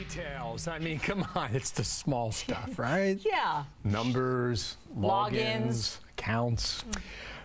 details. I mean, come on, it's the small stuff, right? Yeah. Numbers, logins, accounts.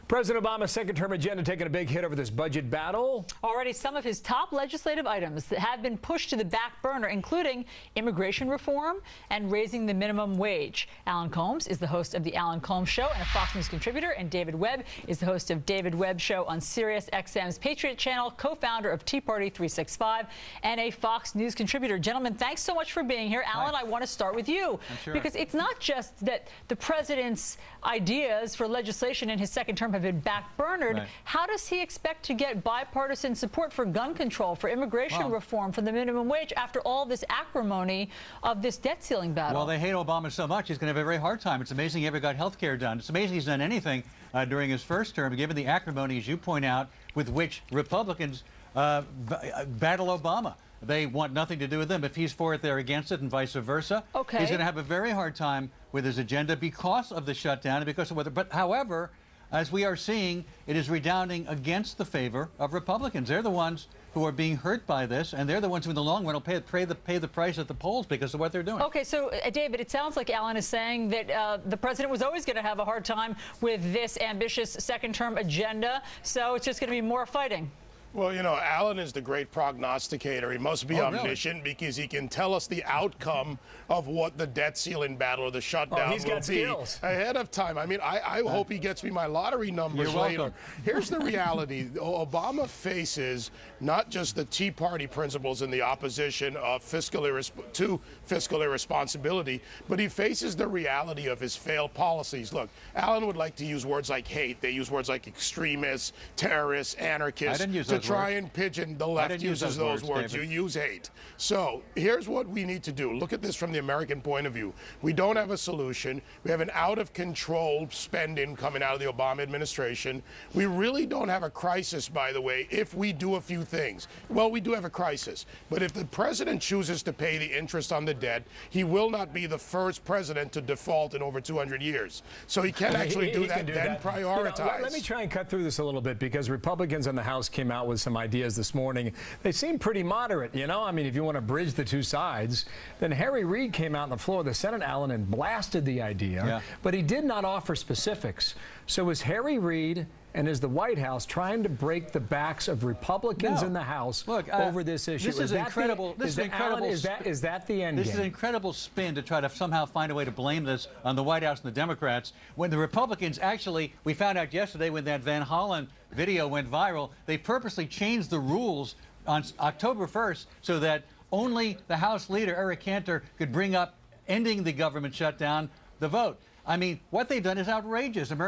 President Obama's second-term agenda taking a big hit over this budget battle. Already some of his top legislative items that have been pushed to the back burner, including immigration reform and raising the minimum wage. Alan Colmes is the host of The Alan Colmes Show and a Fox News contributor, and David Webb is the host of David Webb Show on Sirius XM's Patriot Channel, co-founder of Tea Party 365, and a Fox News contributor. Gentlemen, thanks so much for being here. Alan, I want to start with you, because it's not just that the president's ideas for legislation in his second term have been back-burnered. Right. How does he expect to get bipartisan support for gun control, for immigration reform, for the minimum wage after all this acrimony of this debt ceiling battle? Well, they hate Obama so much, he's going to have a very hard time. It's amazing he ever got health care done. It's amazing he's done anything during his first term, given the acrimony, as you point out, with which Republicans battle Obama. They want nothing to do with him. If he's for it, they're against it, and vice versa. Okay. He's going to have a very hard time with his agenda because of the shutdown and because of weather. But however, as we are seeing, it is redounding against the favor of Republicans. They're the ones who are being hurt by this, and they're the ones who in the long run will pay the price at the polls because of what they're doing. Okay, so David, it sounds like Alan is saying that the president was always going to have a hard time with this ambitious second-term agenda, so it's just going to be more fighting. Well, you know, Alan is the great prognosticator. He must be omniscient because he can tell us the outcome of what the debt ceiling battle or the shutdown he's will got be skills. ahead of time. I mean, I hope he gets me my lottery numbers later. Here's the reality. Obama faces not just the Tea Party principles in the opposition of to fiscal irresponsibility, but he faces the reality of his failed policies. Look, Alan would like to use words like hate. They use words like extremists, terrorists, anarchists. I didn't use to those try words. and pigeon the left uses those words. You use hate. So here's what we need to do. Look at this from the American point of view. We don't have a solution. We have an out-of-control spending coming out of the Obama administration. We really don't have a crisis, by the way, if we do a few things. Well, we do have a crisis. But if the president chooses to pay the interest on the debt, he will not be the first president to default in over 200 years. So he can actually do that, then prioritize. You know, let me try and cut through this a little bit, because Republicans in the House came out with some ideas this morning. They seem pretty moderate, you know? I mean, if you want to bridge the two sides. Then Harry Reid came out on the floor of the Senate, Alan, and blasted the idea, but he did not offer specifics. So is Harry Reid and is the White House trying to break the backs of Republicans in the House over this issue? This is incredible. Is that the end game? This is an incredible spin to try to somehow find a way to blame this on the White House and the Democrats, when the Republicans actually, we found out yesterday when that Van Hollen video went viral, they purposely changed the rules on October 1st so that only the House leader, Eric Cantor, could bring up ending the government shutdown, the vote. I mean, what they've done is outrageous, and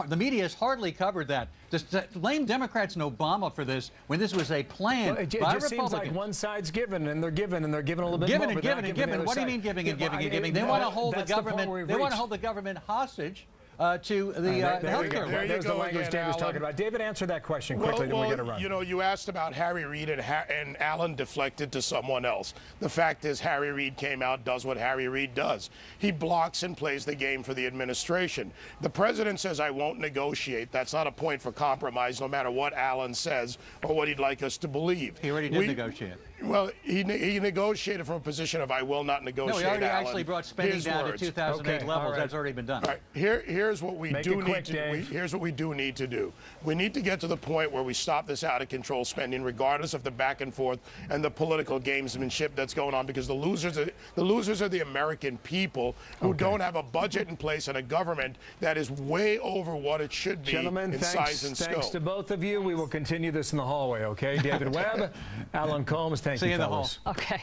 the media has hardly covered that. Just to blame Democrats and Obama for this when this was a plan by Republicans. It just seems like one side's given, and they're given, and they're given a little bit more. Giving. What do you mean giving and giving? They want to hold the government. They want to hold the government hostage to the health care. There's the language Dave was talking about. David, answer that question quickly, then we got to run. You know, you asked about Harry Reid, and Alan deflected to someone else. The fact is, Harry Reid came out, does what Harry Reid does. He blocks and plays the game for the administration. The president says, I won't negotiate. That's not a point for compromise, no matter what Alan says or what he'd like us to believe. He already did negotiate. Well, he negotiated from a position of I will not negotiate. No, he already Alan. actually brought spending down to 2008 levels. That's already been done. All right. Here's what we do need to do. Here's what we do need to do. We need to get to the point where we stop this out-of-control spending, regardless of the back and forth and the political gamesmanship that's going on, because the losers are the American people who don't have a budget in place and a government that is way over what it should be in size and scope. Thanks to both of you. We will continue this in the hallway, okay? David Webb, Alan Colmes, thank you, fellas. Okay.